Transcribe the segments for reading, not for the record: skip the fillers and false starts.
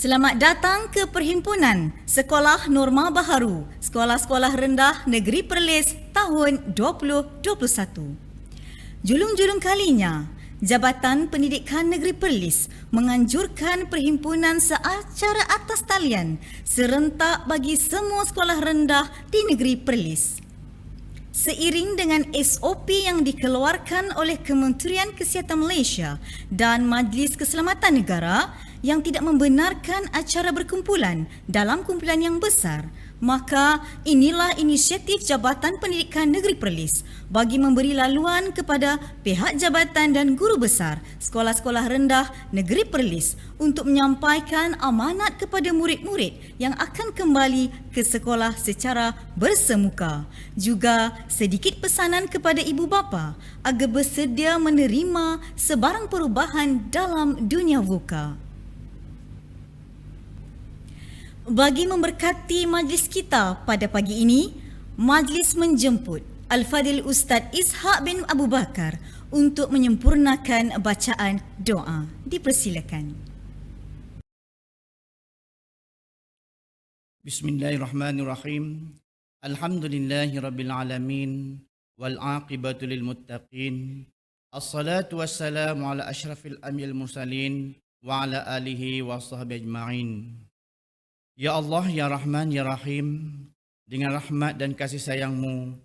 Selamat datang ke Perhimpunan Sekolah Norma Baharu, Sekolah-Sekolah Rendah Negeri Perlis tahun 2021. Julung-julung kalinya, Jabatan Pendidikan Negeri Perlis menganjurkan perhimpunan secara atas talian serentak bagi semua sekolah rendah di Negeri Perlis. Seiring dengan SOP yang dikeluarkan oleh Kementerian Kesihatan Malaysia dan Majlis Keselamatan Negara yang tidak membenarkan acara berkumpulan dalam kumpulan yang besar, maka inilah inisiatif Jabatan Pendidikan Negeri Perlis bagi memberi laluan kepada pihak jabatan dan guru besar sekolah-sekolah rendah Negeri Perlis untuk menyampaikan amanat kepada murid-murid yang akan kembali ke sekolah secara bersemuka. Juga sedikit pesanan kepada ibu bapa agar bersedia menerima sebarang perubahan dalam dunia VUCA. Bagi memberkati majlis kita pada pagi ini, majlis menjemput Al-Fadhil Ustaz Ishak bin Abu Bakar untuk menyempurnakan bacaan doa. Dipersilakan. Bismillahirrahmanirrahim. Alhamdulillahirabbil alamin wal aqibatu lil muttaqin. Assalatu wassalamu ala asyrafil anbiya'il mursalin wa ala alihi wa sahbihi ajma'in. Ya Allah, ya Rahman, ya Rahim, dengan rahmat dan kasih sayang-Mu,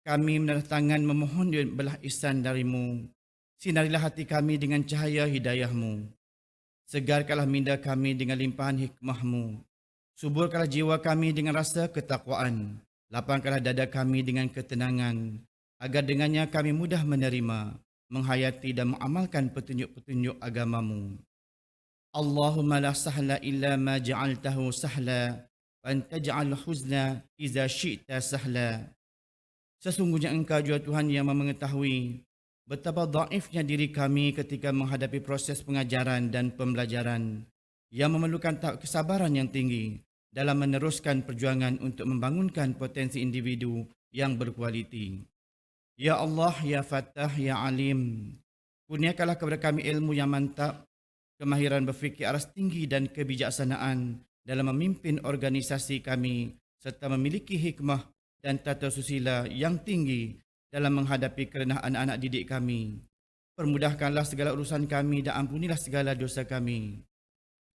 kami mendatangkan memohon belah ihsan dari-Mu. Sinarilah hati kami dengan cahaya hidayah-Mu. Segarkanlah minda kami dengan limpahan hikmah-Mu. Suburkanlah jiwa kami dengan rasa ketakwaan. Lapangkanlah dada kami dengan ketenangan, agar dengannya kami mudah menerima, menghayati dan mengamalkan petunjuk-petunjuk agama-Mu. Allahumma la sahla illa ma ja'altahu sahla wa anta ja'al huzna iza syi'ta sahla. Sesungguhnya Engkau jua Tuhan yang mengetahui betapa dhaifnya diri kami ketika menghadapi proses pengajaran dan pembelajaran yang memerlukan kesabaran yang tinggi dalam meneruskan perjuangan untuk membangunkan potensi individu yang berkualiti. Ya Allah, ya Fattah, ya Alim, kurniakanlah kepada kami ilmu yang mantap, kemahiran berfikir aras tinggi dan kebijaksanaan dalam memimpin organisasi kami serta memiliki hikmah dan tata susila yang tinggi dalam menghadapi kerenah anak-anak didik kami. Permudahkanlah segala urusan kami dan ampunilah segala dosa kami.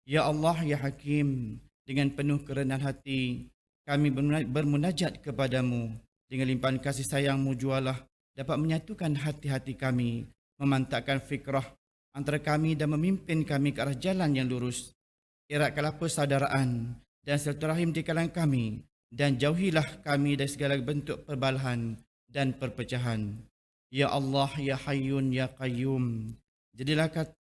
Ya Allah, ya Hakim, dengan penuh kerendahan hati kami bermunajat kepadamu. Dengan limpahan kasih sayang-Mu jualah dapat menyatukan hati-hati kami, memantapkan fikrah antara kami dan memimpin kami ke arah jalan yang lurus. Eratkanlah persaudaraan dan silaturahim di kalangan kami dan jauhilah kami dari segala bentuk perbalahan dan perpecahan. Ya Allah, ya Hayyun, ya Qayyum,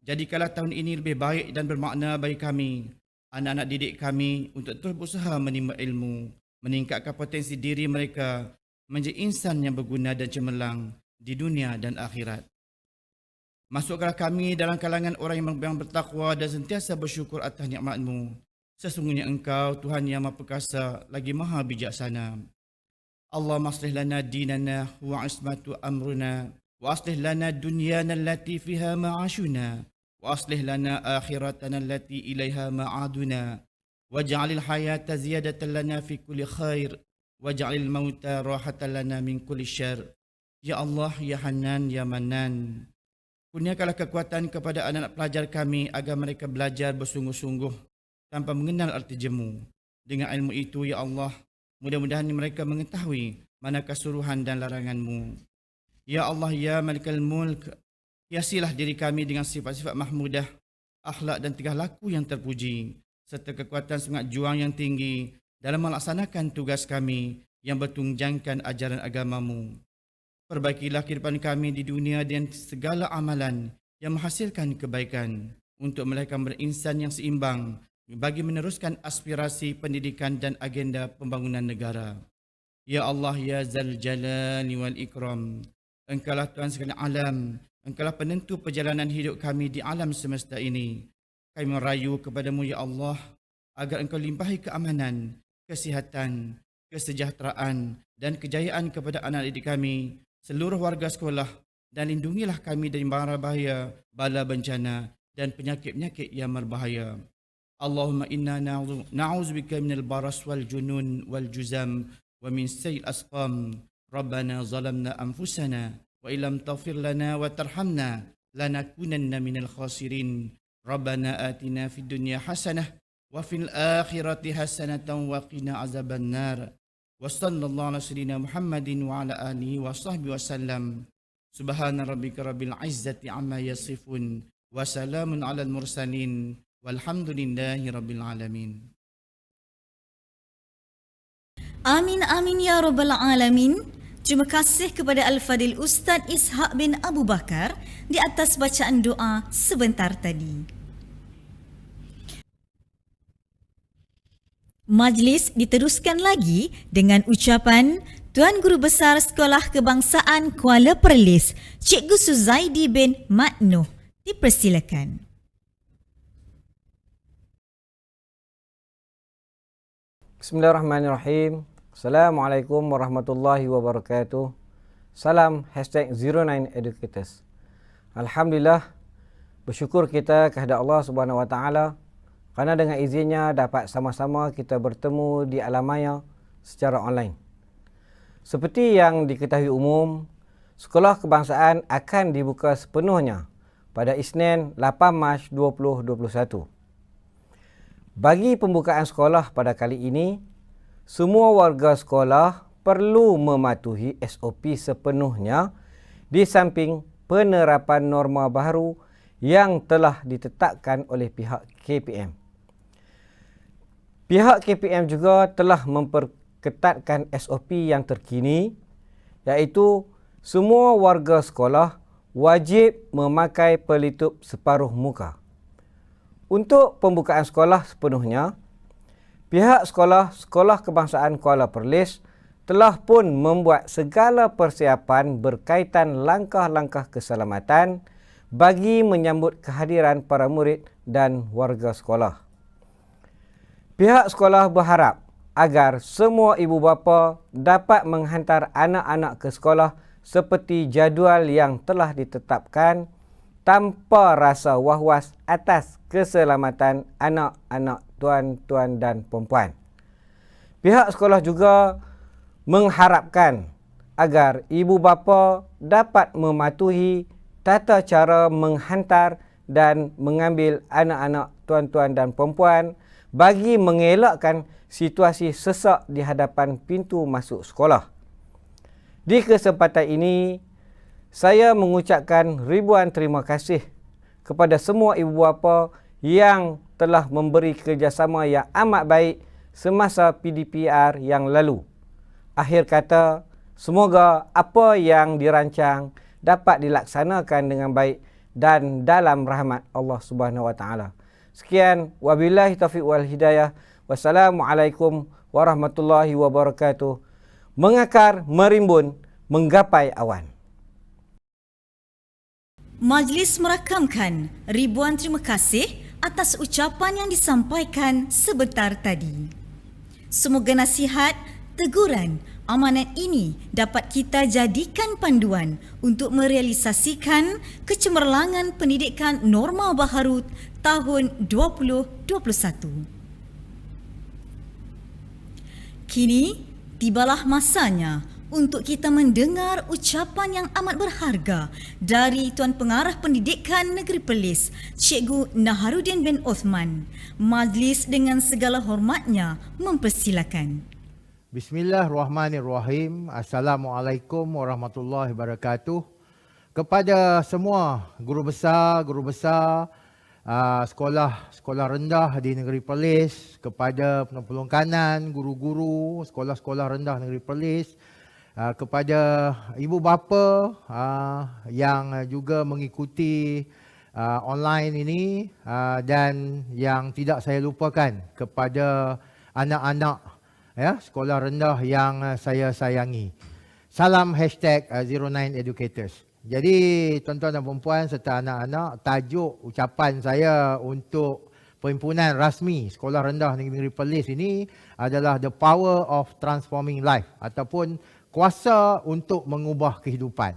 jadikanlah tahun ini lebih baik dan bermakna bagi kami, anak-anak didik kami, untuk terus berusaha menimba ilmu, meningkatkan potensi diri mereka menjadi insan yang berguna dan cemerlang di dunia dan akhirat. Masukkanlah kami dalam kalangan orang yang bertakwa dan sentiasa bersyukur atas nikmat-Mu. Sesungguhnya Engkau Tuhan yang Maha Perkasa lagi Maha Bijaksana. Allahumma aslih lana dinana wa ismatu amruna wa aslih lana dunyana allati fiha ma'ashuna wa aslih lana akhiratana allati ilaiha ma'aduna waj'alil hayata ziyadatan lana fi kulli khair waj'alil mauta rahatan lana min kulli syarr. Ya Allah, ya Hanan, ya Manan, kurniakanlah kekuatan kepada anak-anak pelajar kami agar mereka belajar bersungguh-sungguh tanpa mengenal arti jemu. Dengan ilmu itu, ya Allah, mudah-mudahan mereka mengetahui manakah suruhan dan larangan-Mu. Ya Allah, ya Malikal Mulk, hiasilah diri kami dengan sifat-sifat mahmudah, akhlak dan tingkah laku yang terpuji, serta kekuatan semangat juang yang tinggi dalam melaksanakan tugas kami yang bertunjangkan ajaran agama-Mu. Perbaikilah kehidupan kami di dunia dan segala amalan yang menghasilkan kebaikan untuk mereka berinsan yang seimbang bagi meneruskan aspirasi pendidikan dan agenda pembangunan negara. Ya Allah, ya Zal Jalali wal Ikram, Engkaulah Tuhan sekalian alam, Engkaulah penentu perjalanan hidup kami di alam semesta ini. Kami merayu kepadamu, ya Allah, agar Engkau limpahi keamanan, kesihatan, kesejahteraan dan kejayaan kepada anak didik kami, seluruh warga sekolah, dan lindungilah kami dari mara bahaya, bala bencana dan penyakit-penyakit yang berbahaya. اللهم إنا نعوذ بك من البرص والجنون والجزام ومن سيء الأسقام. ربنا ظلمنا أنفسنا وإن لم تغفر لنا وترحمنا لنكونن من الخاسرين. ربنا آتنا في الدنيا حسنة وفي الآخرة حسنة وقنا عذاب النار. وصلى الله على سيدنا محمد وعلى آله وصحبه وسلم. سبحان ربك رب العزة عما يصفون وسلام على المرسلين والحمد لله رب العالمين. Amin amin ya rabbal alamin. Terima kasih kepada Al-Fadil Ustaz Ishak bin Abu Bakar di atas bacaan doa sebentar tadi. Majlis diteruskan lagi dengan ucapan Tuan Guru Besar Sekolah Kebangsaan Kuala Perlis, Cikgu Suzaidi bin Mat Noh. Dipersilakan. Bismillahirrahmanirrahim. Assalamualaikum warahmatullahi wabarakatuh. Salam #09educators. Alhamdulillah, bersyukur kita kepada Allah Subhanahu Wa Taala kerana dengan izinnya dapat sama-sama kita bertemu di alam maya secara online. Seperti yang diketahui umum, Sekolah Kebangsaan akan dibuka sepenuhnya pada Isnin 8 Mac 2021. Bagi pembukaan sekolah pada kali ini, semua warga sekolah perlu mematuhi SOP sepenuhnya di samping penerapan norma baru yang telah ditetapkan oleh pihak KPM. Pihak KPM juga telah memperketatkan SOP yang terkini, iaitu semua warga sekolah wajib memakai pelitup separuh muka. Untuk pembukaan sekolah sepenuhnya, pihak Sekolah Kebangsaan Kuala Perlis telah pun membuat segala persiapan berkaitan langkah-langkah keselamatan bagi menyambut kehadiran para murid dan warga sekolah. Pihak sekolah berharap agar semua ibu bapa dapat menghantar anak-anak ke sekolah seperti jadual yang telah ditetapkan tanpa rasa was-was atas keselamatan anak-anak tuan-tuan dan perempuan. Pihak sekolah juga mengharapkan agar ibu bapa dapat mematuhi tata cara menghantar dan mengambil anak-anak tuan-tuan dan perempuan bagi mengelakkan situasi sesak di hadapan pintu masuk sekolah. Di kesempatan ini, saya mengucapkan ribuan terima kasih kepada semua ibu bapa yang telah memberi kerjasama yang amat baik semasa PDPR yang lalu. Akhir kata, semoga apa yang dirancang dapat dilaksanakan dengan baik dan dalam rahmat Allah Subhanahu Wa Taala. Sekian, wabillahi taufiq wal hidayah. Wassalamualaikum warahmatullahi wabarakatuh. Mengakar, merimbun, menggapai awan. Majlis merakamkan ribuan terima kasih atas ucapan yang disampaikan sebentar tadi. Semoga nasihat, teguran, amanat ini dapat kita jadikan panduan untuk merealisasikan kecemerlangan pendidikan norma baharu tahun 2021. Kini, tibalah masanya untuk kita mendengar ucapan yang amat berharga dari Tuan Pengarah Pendidikan Negeri Perlis, Cikgu Naharuddin bin Osman. Majlis dengan segala hormatnya mempersilakan. Bismillahirrahmanirrahim. Assalamualaikum warahmatullahi wabarakatuh. Kepada semua guru besar sekolah rendah di Negeri Perlis, kepada penolong kanan, guru-guru sekolah-sekolah rendah Negeri Perlis, kepada ibu bapa yang juga mengikuti online ini, dan yang tidak saya lupakan kepada anak-anak sekolah rendah yang saya sayangi. Salam #09educators. Jadi tuan-tuan dan perempuan serta anak-anak, tajuk ucapan saya untuk perhimpunan rasmi Sekolah Rendah Negeri Perlis ini adalah The Power of Transforming Life, ataupun kuasa untuk mengubah kehidupan.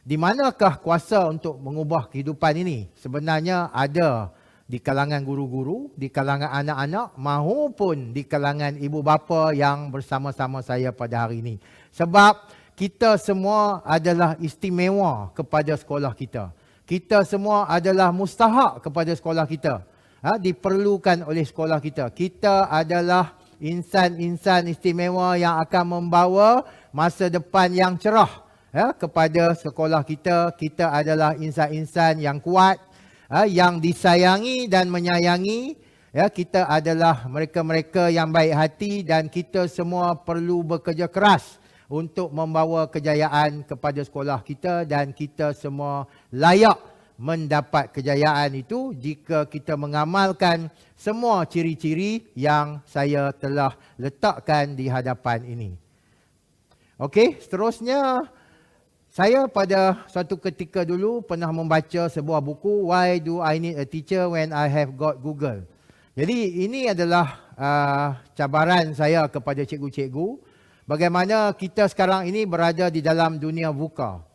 Di manakah kuasa untuk mengubah kehidupan ini? Sebenarnya ada di kalangan guru-guru, di kalangan anak-anak maupun di kalangan ibu bapa yang bersama-sama saya pada hari ini. Sebab kita semua adalah istimewa kepada sekolah kita. Kita semua adalah mustahak kepada sekolah kita. Diperlukan oleh sekolah kita. Kita adalah insan-insan istimewa yang akan membawa masa depan yang cerah kepada sekolah kita. Kita adalah insan-insan yang kuat, yang disayangi dan menyayangi. Kita adalah mereka-mereka yang baik hati dan kita semua perlu bekerja keras untuk membawa kejayaan kepada sekolah kita dan kita semua layak mendapat kejayaan itu jika kita mengamalkan semua ciri-ciri yang saya telah letakkan di hadapan ini. Okey, seterusnya saya pada suatu ketika dulu pernah membaca sebuah buku Why Do I Need a Teacher When I Have Got Google. Jadi ini adalah cabaran saya kepada cikgu-cikgu. Bagaimana kita sekarang ini berada di dalam dunia VUCA.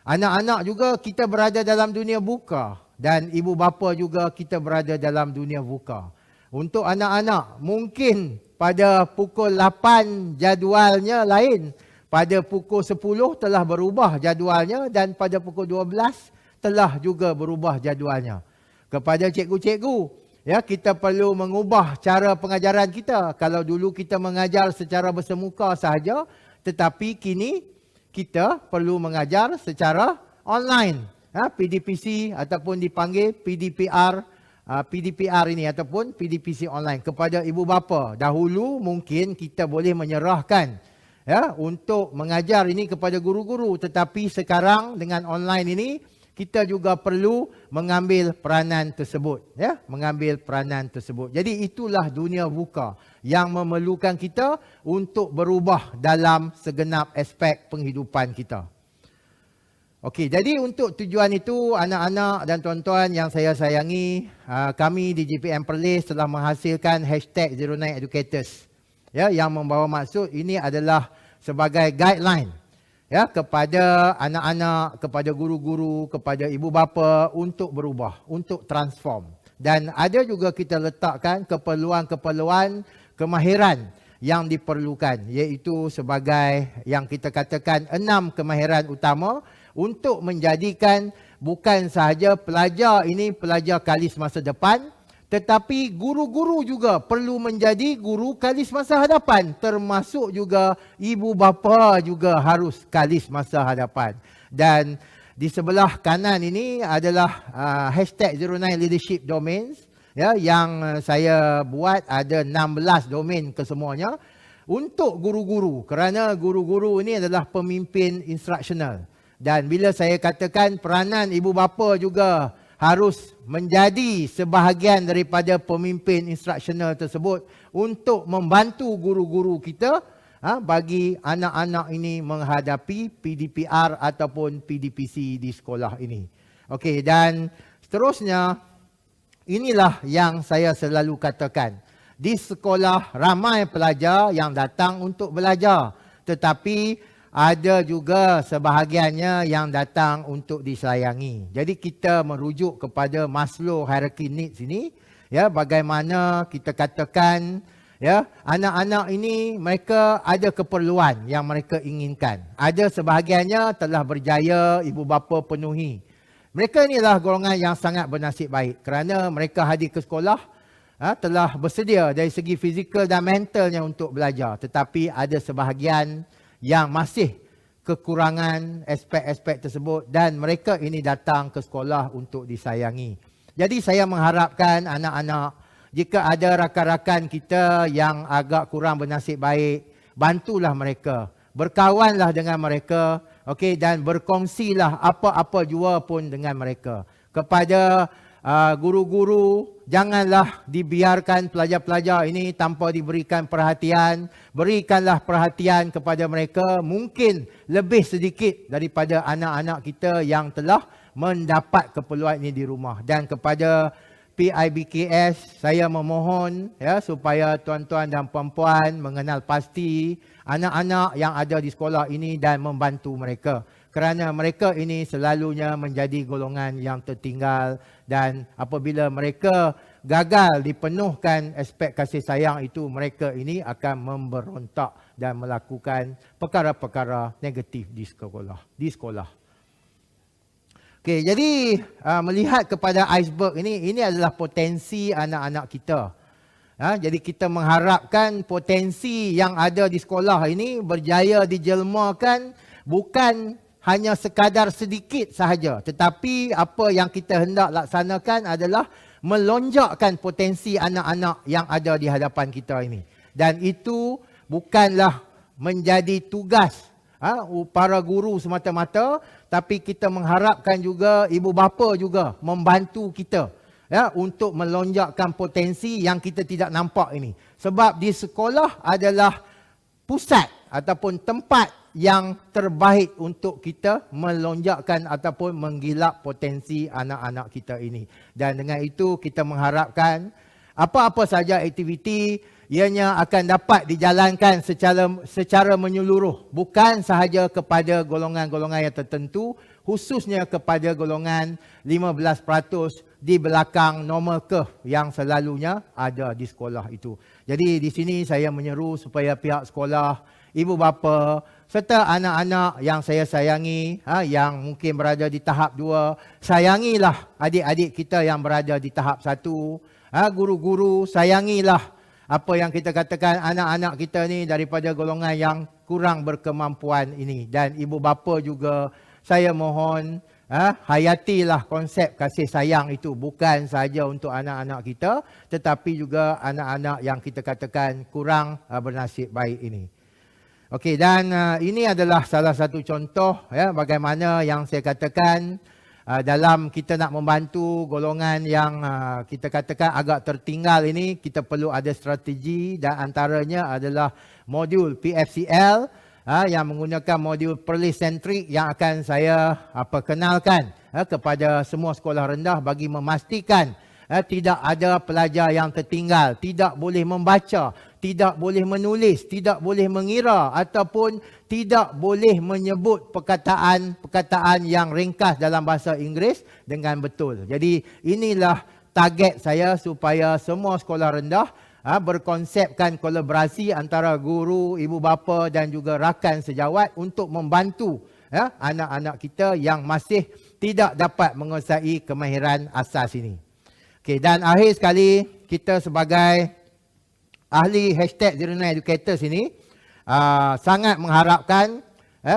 Anak-anak juga kita berada dalam dunia VUCA. Dan ibu bapa juga kita berada dalam dunia VUCA. Untuk anak-anak mungkin pada pukul 8 jadualnya lain. Pada pukul 10 telah berubah jadualnya dan pada pukul 12 telah juga berubah jadualnya. Kepada cikgu-cikgu, kita perlu mengubah cara pengajaran kita. Kalau dulu kita mengajar secara bersemuka sahaja, tetapi kini kita perlu mengajar secara online. PDPC ataupun dipanggil PDPR, PDPR ini ataupun PDPC online. Kepada ibu bapa, dahulu mungkin kita boleh menyerahkan untuk mengajar ini kepada guru-guru, tetapi sekarang dengan online ini kita juga perlu mengambil peranan tersebut, mengambil peranan tersebut. Jadi itulah dunia VUCA yang memerlukan kita untuk berubah dalam segenap aspek penghidupan kita. Okey, jadi untuk tujuan itu anak-anak dan tuan-tuan yang saya sayangi, kami di JPM Perlis telah menghasilkan #09educators. Yang membawa maksud ini adalah sebagai guideline kepada anak-anak, kepada guru-guru, kepada ibu bapa untuk berubah, untuk transform. Dan ada juga kita letakkan keperluan-keperluan kemahiran yang diperlukan, iaitu sebagai yang kita katakan 6 kemahiran utama untuk menjadikan bukan sahaja pelajar ini pelajar kalis masa depan, tetapi guru-guru juga perlu menjadi guru kalis masa hadapan. Termasuk juga ibu bapa juga harus kalis masa hadapan. Dan di sebelah kanan ini adalah #09leadership domains. Yang saya buat ada 16 domain kesemuanya. Untuk guru-guru. Kerana guru-guru ini adalah pemimpin instruksional. Dan bila saya katakan peranan ibu bapa juga harus menjadi sebahagian daripada pemimpin instruksional tersebut untuk membantu guru-guru kita bagi anak-anak ini menghadapi PDPR ataupun PDPC di sekolah ini. Okey, dan seterusnya inilah yang saya selalu katakan. Di sekolah ramai pelajar yang datang untuk belajar, tetapi ada juga sebahagiannya yang datang untuk disayangi. Jadi kita merujuk kepada Maslow hierarchy needs ini, bagaimana kita katakan anak-anak ini mereka ada keperluan yang mereka inginkan. Ada sebahagiannya telah berjaya ibu bapa penuhi. Mereka inilah golongan yang sangat bernasib baik kerana mereka hadir ke sekolah telah bersedia dari segi fizikal dan mentalnya untuk belajar. Tetapi ada sebahagian yang masih kekurangan aspek-aspek tersebut dan mereka ini datang ke sekolah untuk disayangi. Jadi saya mengharapkan anak-anak, jika ada rakan-rakan kita yang agak kurang bernasib baik, bantulah mereka. Berkawanlah dengan mereka, dan berkongsilah apa-apa jua pun dengan mereka. Kepada guru-guru, janganlah dibiarkan pelajar-pelajar ini tanpa diberikan perhatian. Berikanlah perhatian kepada mereka, mungkin lebih sedikit daripada anak-anak kita yang telah mendapat keperluan ini di rumah. Dan kepada PIBKS, saya memohon supaya tuan-tuan dan puan-puan mengenal pasti anak-anak yang ada di sekolah ini dan membantu mereka. Kerana mereka ini selalunya menjadi golongan yang tertinggal dan apabila mereka gagal dipenuhkan aspek kasih sayang itu, mereka ini akan memberontak dan melakukan perkara-perkara negatif di sekolah. Okey, jadi melihat kepada iceberg ini adalah potensi anak-anak kita. Jadi kita mengharapkan potensi yang ada di sekolah ini berjaya dijelmakan, bukan hanya sekadar sedikit sahaja, tetapi apa yang kita hendak laksanakan adalah melonjakkan potensi anak-anak yang ada di hadapan kita ini. Dan itu bukanlah menjadi tugas para guru semata-mata, tapi kita mengharapkan juga ibu bapa juga membantu kita untuk melonjakkan potensi yang kita tidak nampak ini. Sebab di sekolah adalah pusat ataupun tempat yang terbaik untuk kita melonjakkan ataupun menggilap potensi anak-anak kita ini. Dan dengan itu kita mengharapkan apa-apa saja aktiviti ianya akan dapat dijalankan secara menyeluruh, bukan sahaja kepada golongan-golongan yang tertentu, khususnya kepada golongan 15% di belakang normal curve yang selalunya ada di sekolah itu. Jadi di sini saya menyeru supaya pihak sekolah, ibu bapa serta anak-anak yang saya sayangi, yang mungkin berada di tahap 2, sayangilah adik-adik kita yang berada di tahap 1. Guru-guru, sayangilah apa yang kita katakan anak-anak kita ni daripada golongan yang kurang berkemampuan ini. Dan ibu bapa juga saya mohon hayatilah konsep kasih sayang itu, bukan sahaja untuk anak-anak kita, tetapi juga anak-anak yang kita katakan kurang bernasib baik ini. Okey, dan ini adalah salah satu contoh bagaimana yang saya katakan dalam kita nak membantu golongan yang kita katakan agak tertinggal ini, kita perlu ada strategi, dan antaranya adalah modul PFCL yang menggunakan modul Perlis Centric yang akan saya perkenalkan kepada semua sekolah rendah bagi memastikan tidak ada pelajar yang tertinggal, tidak boleh membaca, tidak boleh menulis, tidak boleh mengira ataupun tidak boleh menyebut perkataan yang ringkas dalam bahasa Inggeris dengan betul. Jadi inilah target saya supaya semua sekolah rendah berkonsepkan kolaborasi antara guru, ibu bapa dan juga rakan sejawat untuk membantu anak-anak kita yang masih tidak dapat menguasai kemahiran asas ini. Okey, dan akhir sekali, kita sebagai ahli #09educators ini sangat mengharapkan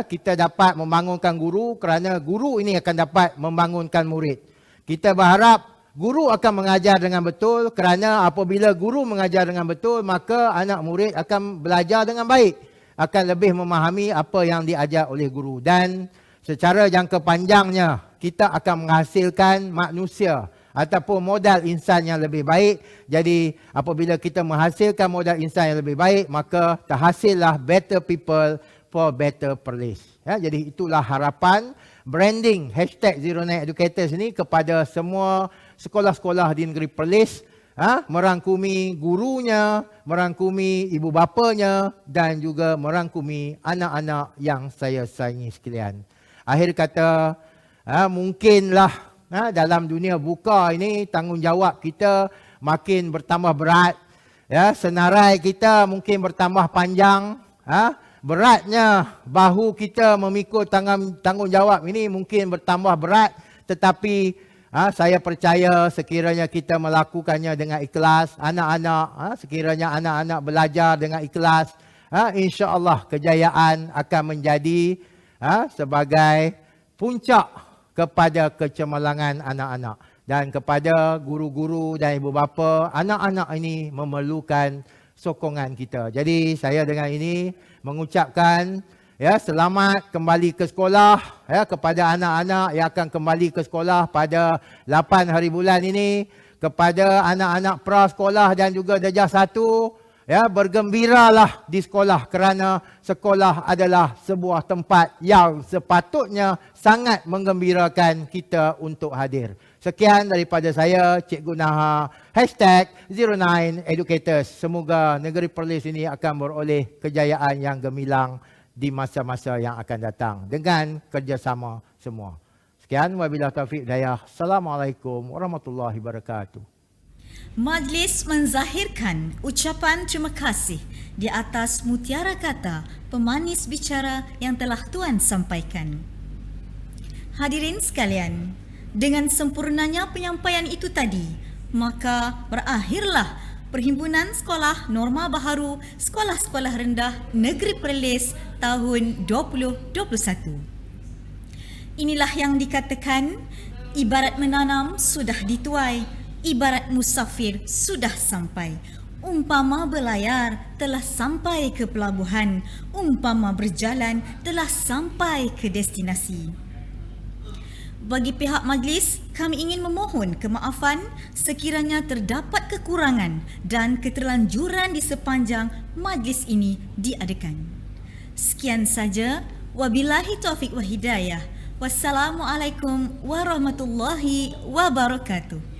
kita dapat membangunkan guru, kerana guru ini akan dapat membangunkan murid. Kita berharap guru akan mengajar dengan betul, kerana apabila guru mengajar dengan betul, maka anak murid akan belajar dengan baik, akan lebih memahami apa yang diajar oleh guru. Dan secara jangka panjangnya, kita akan menghasilkan manusia ataupun modal insan yang lebih baik. Jadi apabila kita menghasilkan modal insan yang lebih baik, maka terhasillah better people for better Perlis. Jadi itulah harapan branding #09educators ini kepada semua sekolah-sekolah di negeri Perlis, merangkumi gurunya, merangkumi ibu bapanya dan juga merangkumi anak-anak yang saya sayangi sekalian. Akhir kata, mungkinlah dalam dunia buka ini tanggungjawab kita makin bertambah berat, senarai kita mungkin bertambah panjang, beratnya bahu kita memikul tanggungjawab ini mungkin bertambah berat, tetapi saya percaya sekiranya kita melakukannya dengan ikhlas, anak-anak, sekiranya anak-anak belajar dengan ikhlas, insya-Allah kejayaan akan menjadi sebagai puncak kepada kecemerlangan anak-anak. Dan kepada guru-guru dan ibu bapa, anak-anak ini memerlukan sokongan kita. Jadi saya dengan ini mengucapkan selamat kembali ke sekolah kepada anak-anak yang akan kembali ke sekolah pada 8 hari bulan ini. Kepada anak-anak prasekolah dan juga darjah 1, bergembiralah di sekolah, kerana sekolah adalah sebuah tempat yang sepatutnya sangat menggembirakan kita untuk hadir. Sekian daripada saya, Cikgu Naha, #09educators. Semoga negeri Perlis ini akan beroleh kejayaan yang gemilang di masa-masa yang akan datang dengan kerjasama semua. Sekian, wabillahi taufiq hidayah. Assalamualaikum warahmatullahi wabarakatuh. Majlis menzahirkan ucapan terima kasih di atas mutiara kata pemanis bicara yang telah Tuan sampaikan. Hadirin sekalian, dengan sempurnanya penyampaian itu tadi, maka berakhirlah Perhimpunan Sekolah Norma Baharu Sekolah-Sekolah Rendah Negeri Perlis tahun 2021. Inilah yang dikatakan, ibarat menanam sudah dituai, ibarat musafir sudah sampai. Umpama berlayar telah sampai ke pelabuhan, umpama berjalan telah sampai ke destinasi. Bagi pihak majlis, kami ingin memohon kemaafan sekiranya terdapat kekurangan dan keterlanjuran di sepanjang majlis ini diadakan. Sekian saja. Wabillahi taufiq wa hidayah. Wassalamualaikum warahmatullahi wabarakatuh.